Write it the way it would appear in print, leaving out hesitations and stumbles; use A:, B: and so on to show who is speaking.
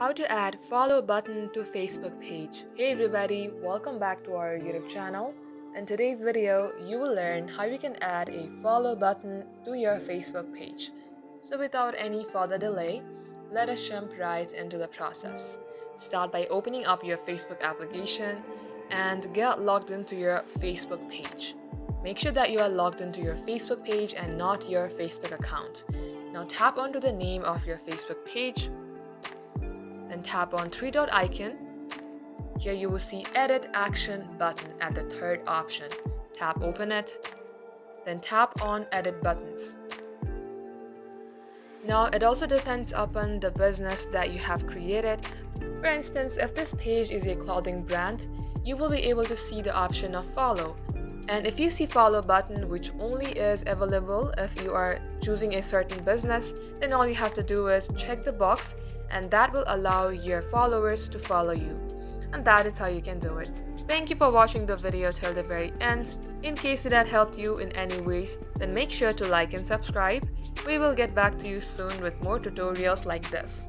A: How to add follow button to Facebook page. Hey everybody, welcome back to our YouTube channel. In today's video, you will learn how you can add a follow button to your Facebook page. So without any further delay, let us jump right into the process. Start by opening up your Facebook application and get logged into your Facebook page. Make sure that you are logged into your Facebook page and not your Facebook account. Now tap onto the name of your Facebook page. Then tap on three-dot icon. Here you will see Edit Action button at the third option. Tap Open it. Then tap on Edit Buttons. Now it also depends upon the business that you have created. For instance, if this page is a clothing brand, you will be able to see the option of follow. And if you see follow button which only is available if you are choosing a certain business, then all you have to do is check the box and that will allow your followers to follow you. And that is how you can do it. Thank you for watching the video till the very end. In case it had helped you in any ways, then make sure to like and subscribe. We will get back to you soon with more tutorials like this.